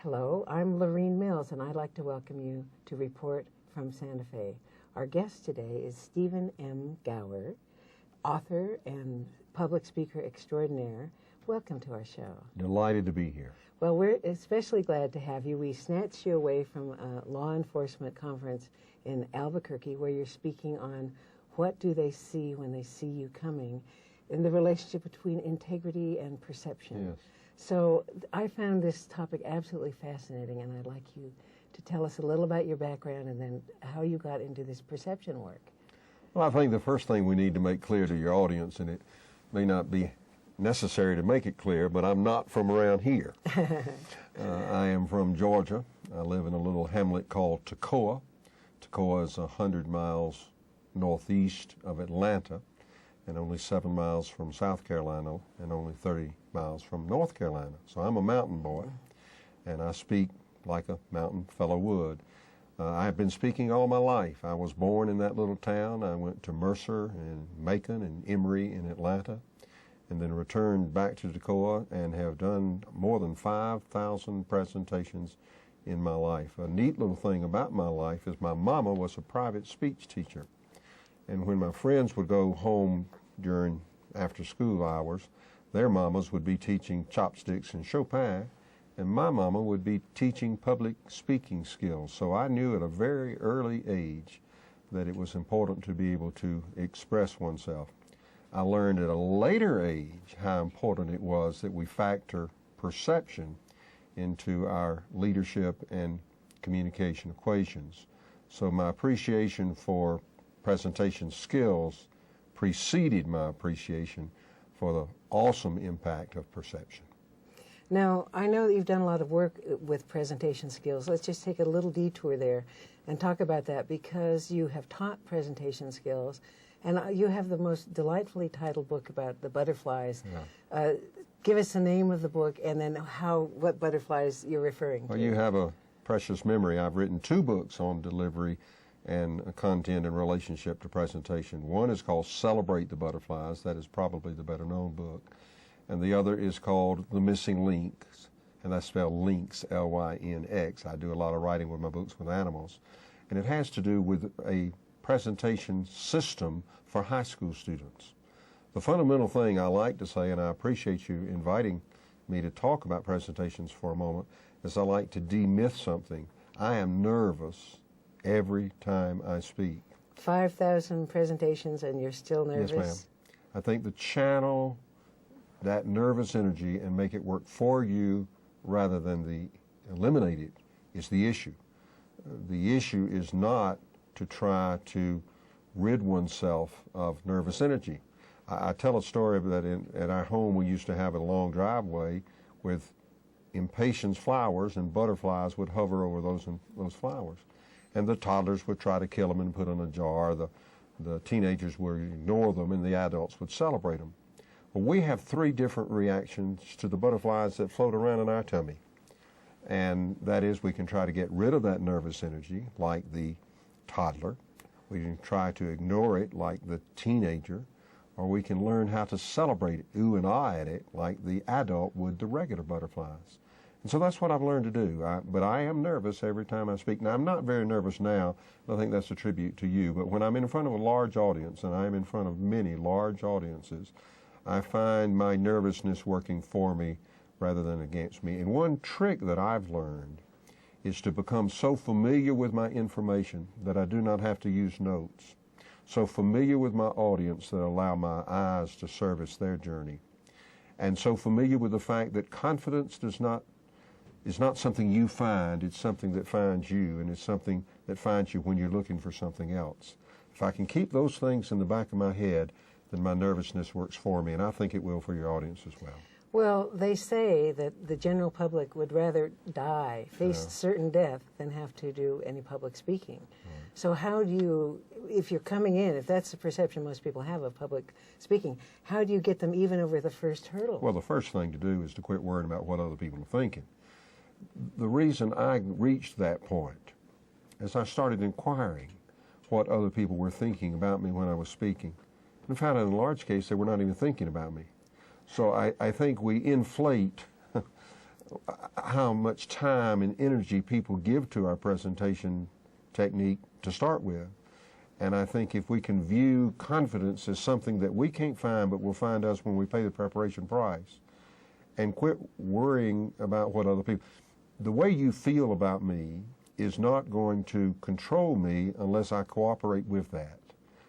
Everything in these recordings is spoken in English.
Hello, I'm Lorene Mills, and I'd like to welcome you to Report from Santa Fe. Our guest today is Stephen M. Gower, author and public speaker extraordinaire. Welcome to our show. Delighted to be here. Well, we're especially glad to have you. We snatched you away from a law enforcement conference in Albuquerque where you're speaking on what do they see when they see you coming in the relationship between integrity and perception. Yes. So I found this topic absolutely fascinating, and I'd like you to tell us a little about your background and then how you got into this perception work. Well, I think the first thing we need to make clear to your audience, and it may not be necessary to make it clear, but I'm not from around here. I am from Georgia. I live in a little hamlet called Toccoa. Toccoa is 100 miles northeast of Atlanta and only 7 miles from South Carolina and only 30 miles from North Carolina. So I'm a mountain boy, and I speak like a mountain fellow would. I've been speaking all my life. I was born in that little town. I went to Mercer and Macon and Emory in Atlanta, and then returned back to Toccoa and have done more than 5,000 presentations in my life. A neat little thing about my life is my mama was a private speech teacher. And when my friends would go home during after school hours, their mamas would be teaching chopsticks and Chopin, and my mama would be teaching public speaking skills. So I knew at a very early age that it was important to be able to express oneself. I learned at a later age how important it was that we factor perception into our leadership and communication equations. So my appreciation for presentation skills preceded my appreciation for the awesome impact of perception. Now, I know that you've done a lot of work with presentation skills. Let's just take a little detour there and talk about that, because you have taught presentation skills, and you have the most delightfully titled book about the butterflies. Yeah. Give us the name of the book and then what butterflies you're referring to. Well, you have a precious memory. I've written 2 books on delivery and content in relationship to presentation. One is called Celebrate the Butterflies. That is probably the better known book. And the other is called The Missing Links, and that's spelled Lynx, L-Y-N-X. I do a lot of writing with my books with animals. And it has to do with a presentation system for high school students. The fundamental thing I like to say, and I appreciate you inviting me to talk about presentations for a moment, is I like to demyth something. I am nervous every time I speak. 5,000 presentations and you're still nervous? Yes, ma'am. I think the channel that nervous energy and make it work for you rather than eliminate it is the issue. The issue is not to try to rid oneself of nervous energy. I tell a story that at our home we used to have a long driveway with impatiens flowers, and butterflies would hover over those flowers. And the toddlers would try to kill them and put in a jar. The teenagers would ignore them, and the adults would celebrate them. Well, we have 3 different reactions to the butterflies that float around in our tummy. And that is, we can try to get rid of that nervous energy, like the toddler. We can try to ignore it, like the teenager. Or we can learn how to celebrate it, ooh and ah at it, like the adult would the regular butterflies. And so that's what I've learned to do. But I am nervous every time I speak. Now, I'm not very nervous now. I think that's a tribute to you. But when I'm in front of a large audience, and I'm in front of many large audiences, I find my nervousness working for me rather than against me. And one trick that I've learned is to become so familiar with my information that I do not have to use notes. So familiar with my audience that I allow my eyes to service their journey. And so familiar with the fact that confidence is not something you find, it's something that finds you, and it's something that finds you when you're looking for something else. If I can keep those things in the back of my head, then my nervousness works for me, and I think it will for your audience as well. Well, they say that the general public would rather die, face certain death, than have to do any public speaking. So how do you, if you're coming in, if that's the perception most people have of public speaking, how do you get them even over the first hurdle? Well, the first thing to do is to quit worrying about what other people are thinking. The reason I reached that point is I started inquiring what other people were thinking about me when I was speaking. And I found out in a large case they were not even thinking about me. So I think we inflate how much time and energy people give to our presentation technique to start with. And I think if we can view confidence as something that we can't find but will find us when we pay the preparation price, and quit worrying about what other people, the way you feel about me is not going to control me unless I cooperate with that.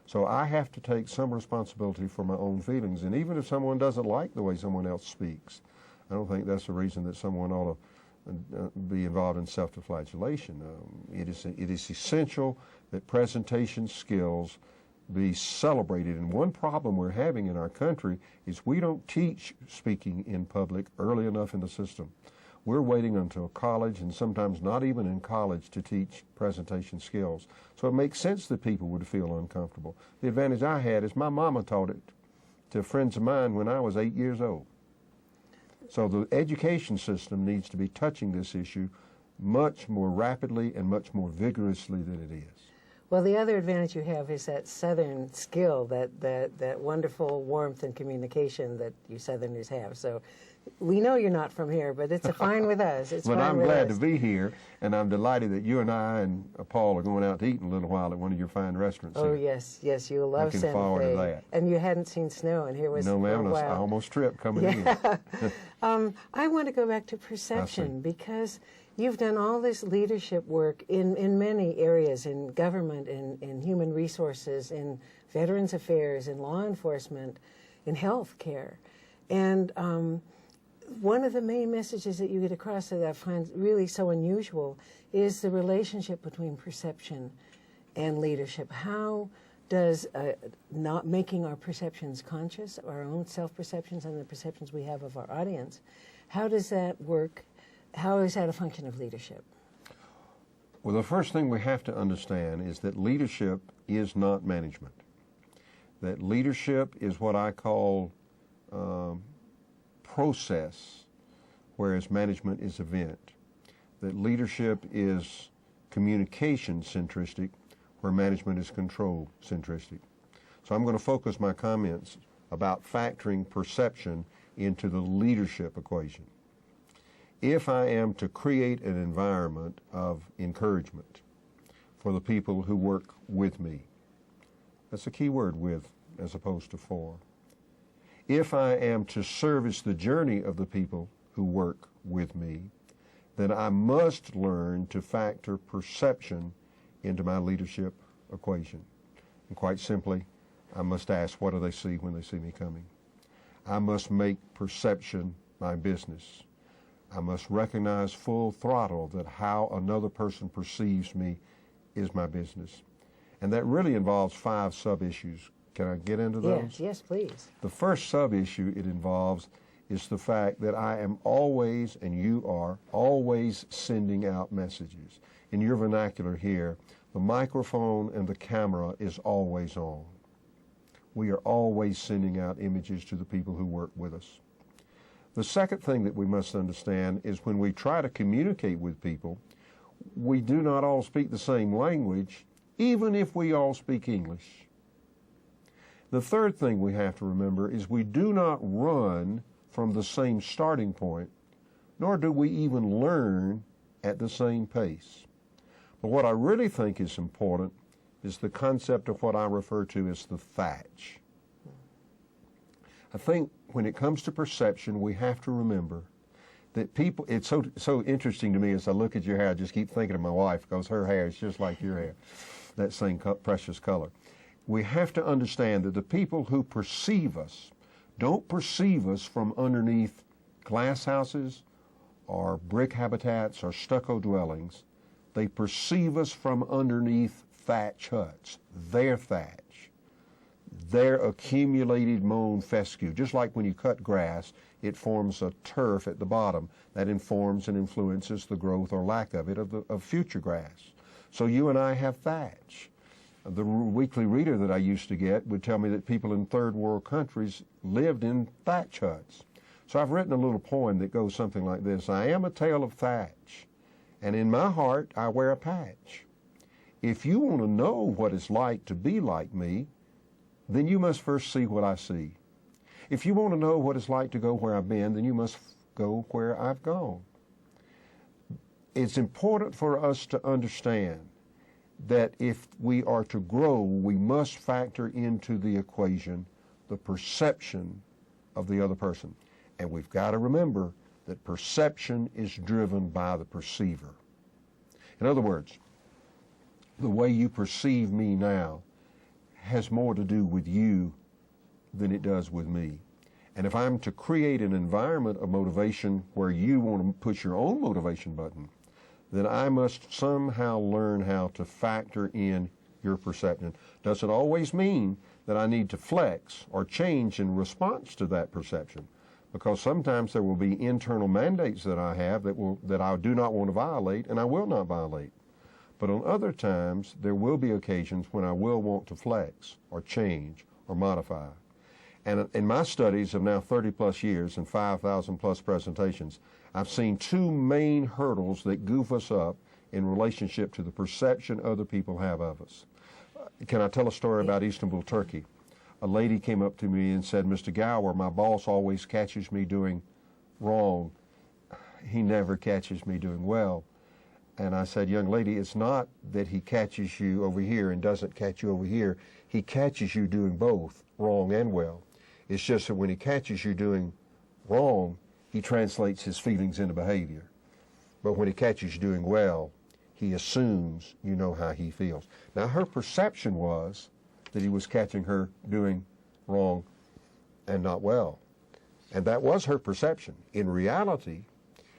So I have to take some responsibility for my own feelings. And even if someone doesn't like the way someone else speaks, I don't think that's the reason that someone ought to be involved in self-flagellation. It is essential that presentation skills be celebrated. And one problem we're having in our country is we don't teach speaking in public early enough in the system. We're waiting until college, and sometimes not even in college, to teach presentation skills. So it makes sense that people would feel uncomfortable. The advantage I had is my mama taught it to friends of mine when I was 8 years old. So the education system needs to be touching this issue much more rapidly and much more vigorously than it is. Well, the other advantage you have is that Southern skill, that wonderful warmth and communication that you Southerners have. So we know you're not from here, but it's fine with us. It's But fine I'm with glad us. to be here, and I'm delighted that you and I and Paul are going out to eat in a little while at one of your fine restaurants. Oh, here. yes, you'll love Looking Santa forward to Fe. that. And you hadn't seen snow, and here was No, ma'am, oh, I wow. almost tripped coming in. I want to go back to perception, because you've done all this leadership work in many areas, in government, in human resources, in veterans affairs, in law enforcement, in health care. And one of the main messages that you get across that I find really so unusual is the relationship between perception and leadership. How does not making our perceptions conscious, our own self-perceptions and the perceptions we have of our audience, how does that work? How is that a function of leadership? Well, the first thing we have to understand is that leadership is not management. That leadership is what I call process, whereas management is event. That leadership is communication centristic, where management is control centristic. So I'm going to focus my comments about factoring perception into the leadership equation. If I am to create an environment of encouragement for the people who work with me, that's a key word, with, as opposed to for. If I am to service the journey of the people who work with me, then I must learn to factor perception into my leadership equation. And quite simply, I must ask, what do they see when they see me coming? I must make perception my business. I must recognize full throttle that how another person perceives me is my business. And that really involves 5 sub-issues. Can I get into those? Yes, please. The first sub-issue it involves is the fact that I am always, and you are, always sending out messages. In your vernacular here, the microphone and the camera is always on. We are always sending out images to the people who work with us. The second thing that we must understand is when we try to communicate with people, we do not all speak the same language, even if we all speak English. The third thing we have to remember is we do not run from the same starting point, nor do we even learn at the same pace. But what I really think is important is the concept of what I refer to as the thatch. I think when it comes to perception, we have to remember that people, it's so interesting to me as I look at your hair, I just keep thinking of my wife because her hair is just like your hair, that same precious color. We have to understand that the people who perceive us don't perceive us from underneath glass houses or brick habitats or stucco dwellings. They perceive us from underneath thatch huts, their thatch, their accumulated mown fescue. Just like when you cut grass, it forms a turf at the bottom that informs and influences the growth or lack of it of future grass. So you and I have thatch. The weekly reader that I used to get would tell me that people in third world countries lived in thatch huts. So I've written a little poem that goes something like this. I am a tale of thatch, and in my heart I wear a patch. If you want to know what it's like to be like me, then you must first see what I see. If you want to know what it's like to go where I've been, then you must go where I've gone. it's important for us to understand that if we are to grow, we must factor into the equation the perception of the other person. And we've got to remember that perception is driven by the perceiver. In other words, the way you perceive me now has more to do with you than it does with me. And if I'm to create an environment of motivation where you want to push your own motivation button, then I must somehow learn how to factor in your perception. Doesn't always mean that I need to flex or change in response to that perception, because sometimes there will be internal mandates that I have that I do not want to violate, and I will not violate. But on other times, there will be occasions when I will want to flex or change or modify. And in my studies of now 30 plus years and 5,000 plus presentations, I've seen two main hurdles that goof us up in relationship to the perception other people have of us. Can I tell a story about Istanbul, Turkey? A lady came up to me and said, "Mr. Gower, my boss always catches me doing wrong. He never catches me doing well." And I said, "Young lady, it's not that he catches you over here and doesn't catch you over here. He catches you doing both, wrong and well. It's just that when he catches you doing wrong, he translates his feelings into behavior. But when he catches you doing well, he assumes you know how he feels." Now, her perception was that he was catching her doing wrong and not well. And that was her perception. In reality,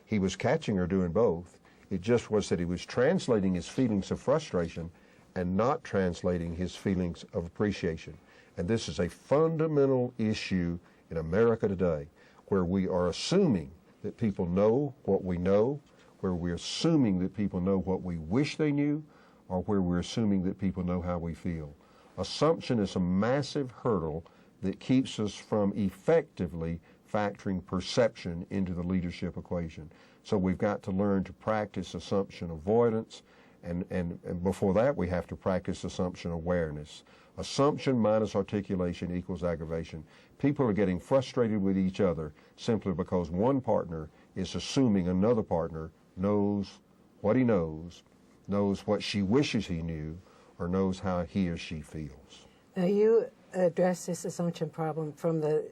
he was catching her doing both. It just was that he was translating his feelings of frustration and not translating his feelings of appreciation. And this is a fundamental issue in America today, where we are assuming that people know what we know, where we're assuming that people know what we wish they knew, or where we're assuming that people know how we feel. Assumption is a massive hurdle that keeps us from effectively factoring perception into the leadership equation. So we've got to learn to practice assumption avoidance, and before that we have to practice assumption awareness. Assumption minus articulation equals aggravation. People are getting frustrated with each other simply because one partner is assuming another partner knows what he knows what she wishes he knew, or knows how he or she feels. Now, you address this assumption problem from the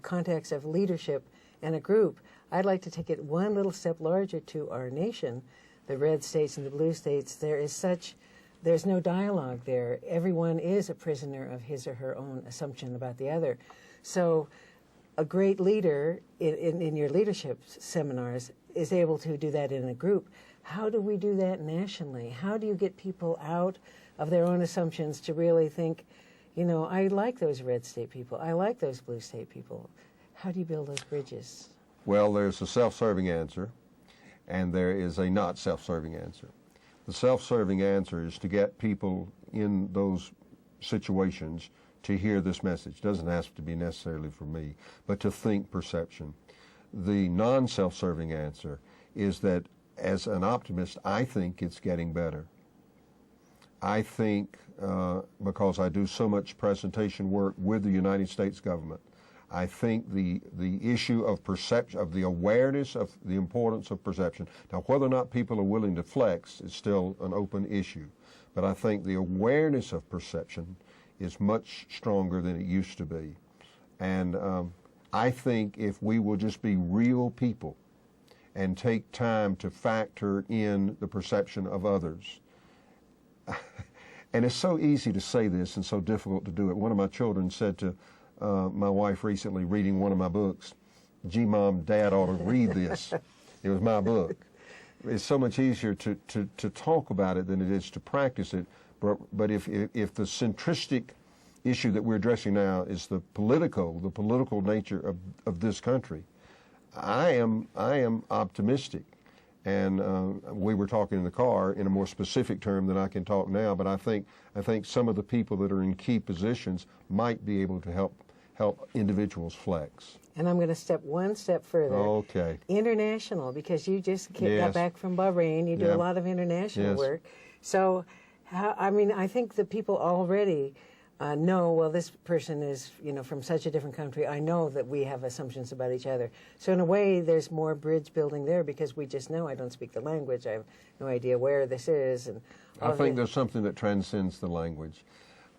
context of leadership and a group. I'd like to take it one little step larger to our nation, the red states and the blue states. There's no dialogue there. Everyone is a prisoner of his or her own assumption about the other. So a great leader in your leadership seminars is able to do that in a group. How do we do that nationally? How do you get people out of their own assumptions to really think, you know, I like those red state people, I like those blue state people? How do you build those bridges? Well, there's a self-serving answer, and there is a not self-serving answer. The self-serving answer is to get people in those situations to hear this message. It doesn't have to be necessarily from me, but to think perception. The non-self-serving answer is that as an optimist, I think it's getting better. I think, because I do so much presentation work with the United States government, I think the issue of perception, of the awareness of the importance of perception. Now, whether or not people are willing to flex is still an open issue, but I think the awareness of perception is much stronger than it used to be. And I think if we will just be real people and take time to factor in the perception of others, and it's so easy to say this and so difficult to do it. One of my children said to my wife recently, reading one of my books, "Gee, Mom, Dad ought to read this." It was my book. It's so much easier to talk about it than it is to practice it. But if the centristic issue that we're addressing now is the political nature of this country, I am optimistic. And we were talking in the car in a more specific term than I can talk now, but I think some of the people that are in key positions might be able to help individuals flex. And I'm going to step one step further. Okay. International, because you just got back from Bahrain. You do a lot of international work. So, I think that people already no, well, this person is, from such a different country. I know that we have assumptions about each other. So in a way, there's more bridge building there because we just know I don't speak the language. I have no idea where this is. And I think there's something that transcends the language.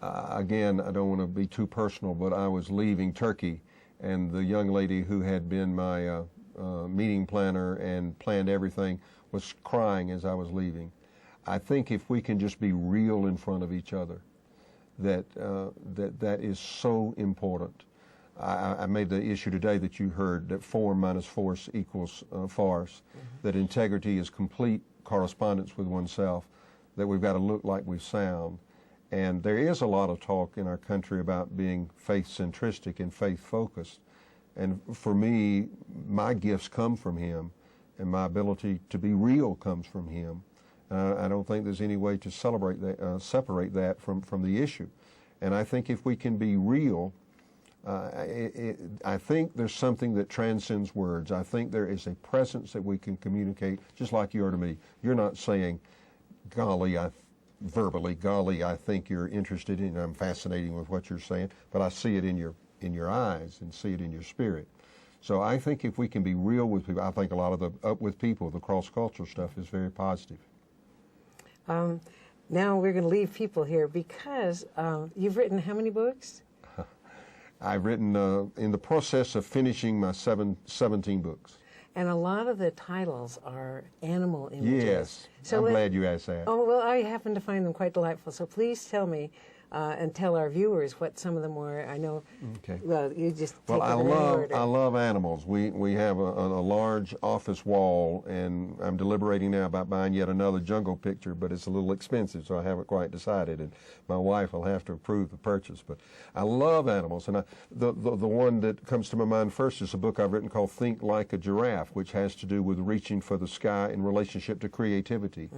Again, I don't want to be too personal, but I was leaving Turkey, and the young lady who had been my meeting planner and planned everything was crying as I was leaving. I think if we can just be real in front of each other, that is so important. I made the issue today that you heard that form minus force equals farce, that integrity is complete correspondence with oneself, that we've got to look like we sound. And there is a lot of talk in our country about being faith-centristic and faith-focused. And for me, my gifts come from him, and my ability to be real comes from him. I don't think there's any way to separate that from the issue. And I think if we can be real, I think there's something that transcends words. I think there is a presence that we can communicate, just like you are to me. You're not saying, golly, verbally, golly, I think you're interested in, I'm fascinating with what you're saying, but I see it in your eyes and see it in your spirit. So I think if we can be real with people, I think a lot of the Up With People, the cross-cultural stuff is very positive. Now we're going to leave people here because you've written how many books? I've written, in the process of finishing my 17 books. And a lot of the titles are animal images. Yes, so I'm glad you asked that. Oh, well, I happen to find them quite delightful. So please tell me and tell our viewers what some of them were. I know, okay. Well, you just take Well, it I love animals. We have a large office wall, and I'm deliberating now about buying yet another jungle picture, but it's a little expensive, so I haven't quite decided, and my wife will have to approve the purchase. But I love animals, and the one that comes to my mind first is a book I've written called Think Like a Giraffe, which has to do with reaching for the sky in relationship to creativity.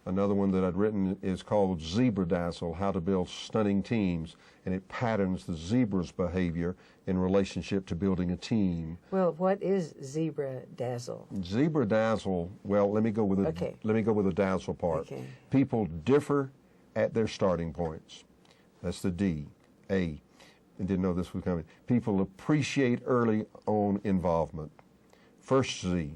Another one that I'd written is called Zebra Dazzle, How to Build Stunning Teams, and it patterns the zebra's behavior in relationship to building a team. Well, what is Zebra Dazzle? Zebra Dazzle, well, let me go with the dazzle part. Okay. People differ at their starting points. That's the D. A. I didn't know this was coming. People appreciate early on involvement. First Z.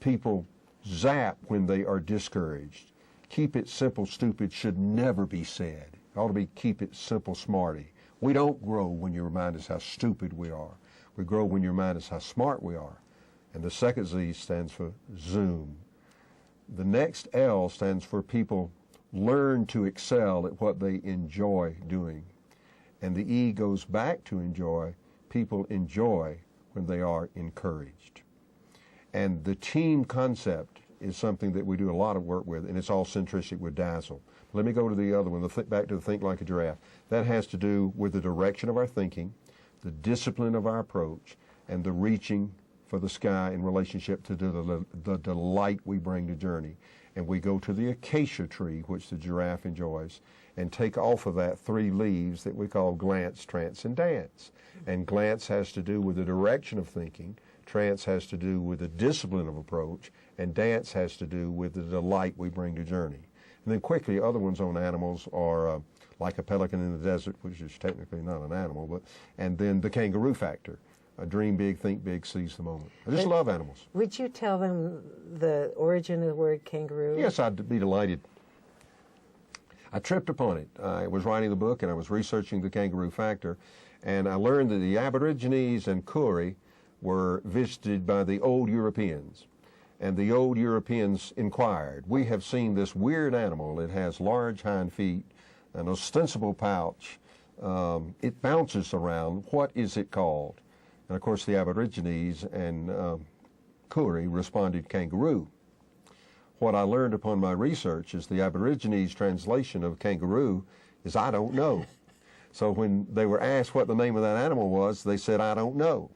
People zap when they are discouraged. Keep it simple, stupid should never be said. It ought to be keep it simple, smarty. We don't grow when you remind us how stupid we are. We grow when you remind us how smart we are. And the second Z stands for Zoom. The next L stands for people learn to excel at what they enjoy doing. And the E goes back to enjoy. People enjoy when they are encouraged. And the team concept is something that we do a lot of work with, and it's all centristic with Dazzle. Let me go to the other one, back to the Think Like a Giraffe. That has to do with the direction of our thinking, the discipline of our approach, and the reaching for the sky in relationship to the delight we bring to journey. And we go to the acacia tree, which the giraffe enjoys, and take off of that 3 leaves that we call glance, trance, and dance. And glance has to do with the direction of thinking, trance has to do with the discipline of approach, and dance has to do with the delight we bring to journey. And then quickly, other ones on animals are like a pelican in the desert, which is technically not an animal, and then the kangaroo factor. Dream big, think big, seize the moment. I just love animals. Would you tell them the origin of the word kangaroo? Yes, I'd be delighted. I tripped upon it. I was writing the book and I was researching the kangaroo factor, and I learned that the Aborigines and Koori were visited by the old Europeans. And the old Europeans inquired, we have seen this weird animal. It has large hind feet, an ostensible pouch. It bounces around. What is it called? And of course the Aborigines and Koori responded kangaroo. What I learned upon my research is the Aborigines' translation of kangaroo is I don't know. So when they were asked what the name of that animal was, they said, I don't know.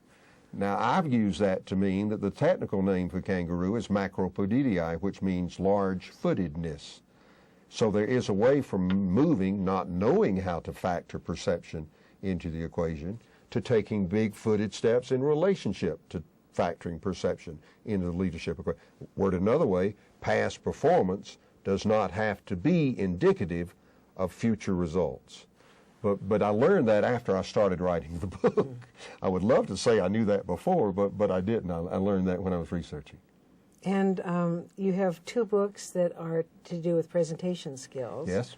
Now, I've used that to mean that the technical name for kangaroo is macropodidae, which means large-footedness. So there is a way from moving, not knowing how to factor perception into the equation, to taking big-footed steps in relationship to factoring perception into the leadership equation. Worded another way, past performance does not have to be indicative of future results. But I learned that after I started writing the book. I would love to say I knew that before, but I didn't. I learned that when I was researching. And you have 2 books that are to do with presentation skills. Yes.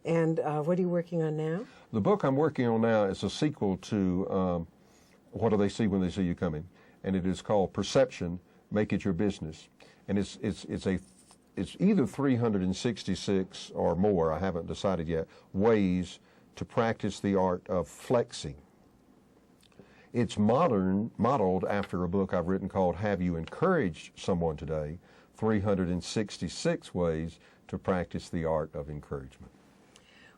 And what are you working on now? The book I'm working on now is a sequel to What Do They See When They See You Coming? And it is called Perception, Make It Your Business. And it's either 366 or more, I haven't decided yet, ways to practice the art of flexing. It's modeled after a book I've written called Have You Encouraged Someone Today? 366 Ways to Practice the Art of Encouragement.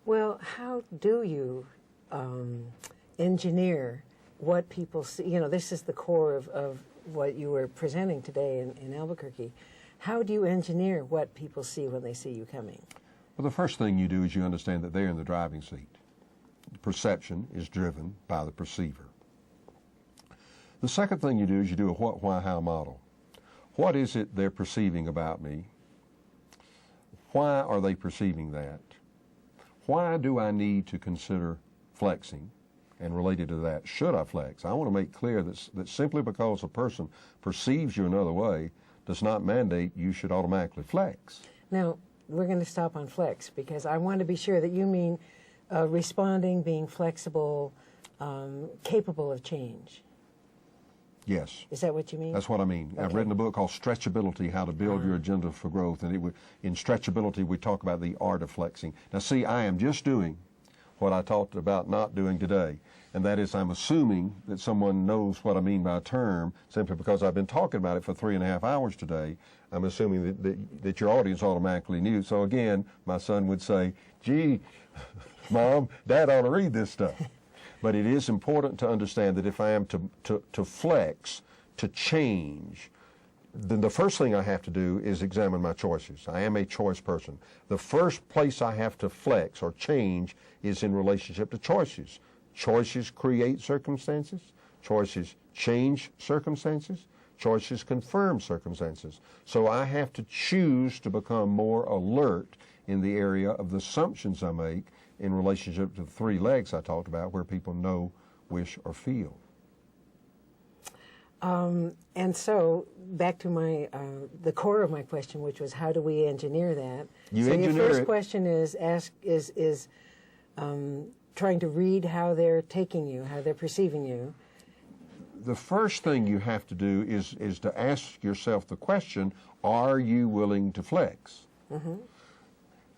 Well, how do you engineer what people see? You know, this is the core of what you were presenting today in Albuquerque. How do you engineer what people see when they see you coming? Well, the first thing you do is you understand that they're in the driving seat. Perception is driven by the perceiver. The second thing you do is you do a what, why, how model. What is it they're perceiving about me? Why are they perceiving that? Why do I need to consider flexing? And related to that, should I flex? I want to make clear that simply because a person perceives you another way does not mandate you should automatically flex. Now, we're going to stop on flex because I want to be sure that you mean responding, being flexible, capable of change. Yes. Is that what you mean? That's what I mean. Okay. I've written a book called Stretchability, How to Build Your Agenda for Growth. And in Stretchability, we talk about the art of flexing. Now, see, I am just doing what I talked about not doing today. And that is I'm assuming that someone knows what I mean by a term simply because I've been talking about it for 3.5 hours today. I'm assuming that your audience automatically knew. So again, my son would say, gee, Mom, Dad ought to read this stuff. But it is important to understand that if I am to flex, to change, then the first thing I have to do is examine my choices. I am a choice person. The first place I have to flex or change is in relationship to choices. Choices create circumstances. Choices change circumstances. Choices confirm circumstances. So I have to choose to become more alert in the area of the assumptions I make in relationship to the 3 legs I talked about where people know, wish, or feel. And so back to my the core of my question, which was how do we engineer that? Your first question is trying to read how they're taking you, how they're perceiving you. The first thing you have to do is to ask yourself the question, are you willing to flex? Mm-hmm.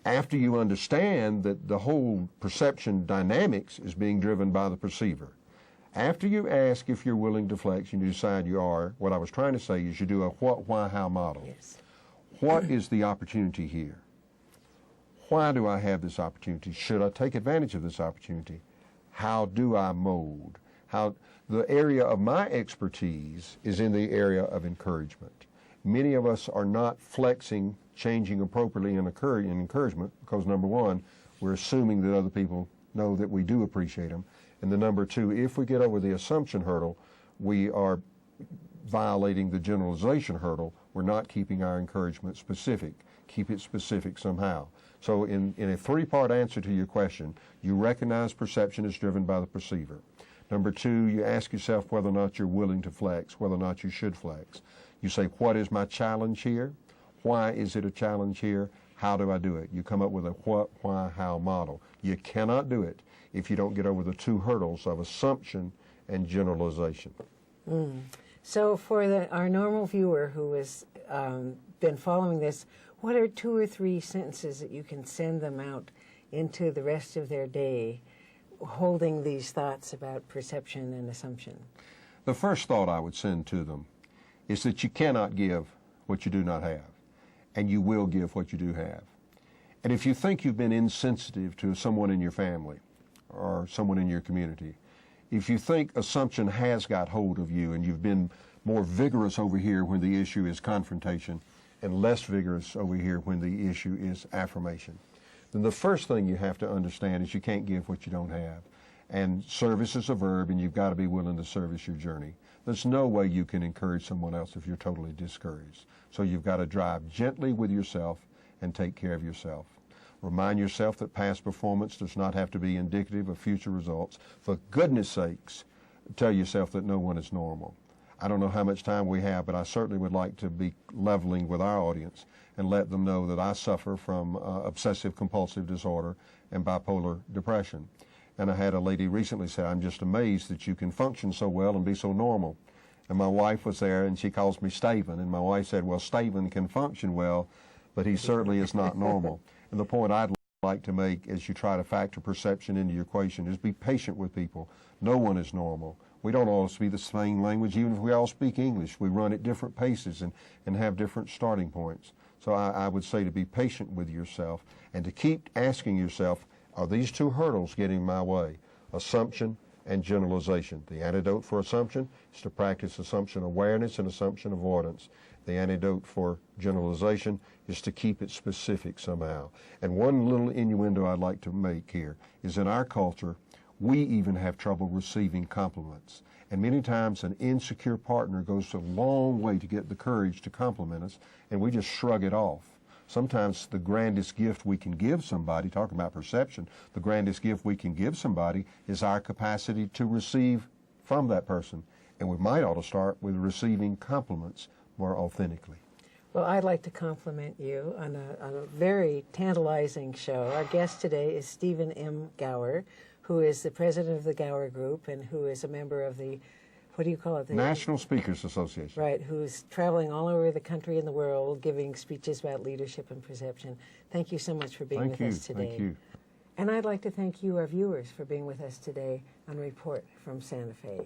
After you understand that the whole perception dynamics is being driven by the perceiver. After you ask if you're willing to flex and you decide you are, what I was trying to say is you do a what, why, how model. Yes. What is the opportunity here? Why do I have this opportunity? Should I take advantage of this opportunity? How do I mold? The area of my expertise is in the area of encouragement. Many of us are not flexing, changing appropriately in encouragement because, number one, we're assuming that other people know that we do appreciate them. And the number 2, if we get over the assumption hurdle, we are violating the generalization hurdle. We're not keeping our encouragement specific. Keep it specific somehow. So in a 3-part answer to your question, you recognize perception is driven by the perceiver. Number 2, you ask yourself whether or not you're willing to flex, whether or not you should flex. You say, what is my challenge here? Why is it a challenge here? How do I do it? You come up with a what, why, how model. You cannot do it if you don't get over the 2 hurdles of assumption and generalization. So for our normal viewer who has been following this, what are 2 or 3 sentences that you can send them out into the rest of their day holding these thoughts about perception and assumption? The first thought I would send to them is that you cannot give what you do not have, and you will give what you do have. And if you think you've been insensitive to someone in your family or someone in your community, if you think assumption has got hold of you and you've been more vigorous over here when the issue is confrontation and less vigorous over here when the issue is affirmation, then the first thing you have to understand is you can't give what you don't have. And service is a verb, and you've got to be willing to service your journey. There's no way you can encourage someone else if you're totally discouraged. So you've got to drive gently with yourself and take care of yourself. Remind yourself that past performance does not have to be indicative of future results. For goodness sakes, tell yourself that no one is normal. I don't know how much time we have, but I certainly would like to be leveling with our audience and let them know that I suffer from obsessive compulsive disorder and bipolar depression. And I had a lady recently say, I'm just amazed that you can function so well and be so normal. And my wife was there, and she calls me Stephen, and my wife said, well, Stephen can function well, but he certainly is not normal. And the point I'd like to make as you try to factor perception into your equation is be patient with people. No one is normal. We don't all speak the same language, even if we all speak English. We run at different paces and have different starting points. So I would say to be patient with yourself and to keep asking yourself, are these two hurdles getting in my way? Assumption and generalization. The antidote for assumption is to practice assumption awareness and assumption avoidance. The antidote for generalization is to keep it specific somehow. And one little innuendo I'd like to make here is in our culture, we even have trouble receiving compliments. And many times an insecure partner goes a long way to get the courage to compliment us, and we just shrug it off. Sometimes the grandest gift we can give somebody, talking about perception, the grandest gift we can give somebody is our capacity to receive from that person. And we might ought to start with receiving compliments more authentically. Well, I'd like to compliment you on a very tantalizing show. Our guest today is Stephen M. Gower, who is the president of the Gower Group and who is a member of the, what do you call it? The National Speakers Association. Right, who's traveling all over the country and the world giving speeches about leadership and perception. Thank you so much for being with us today. Thank you. And I'd like to thank you, our viewers, for being with us today on Report from Santa Fe.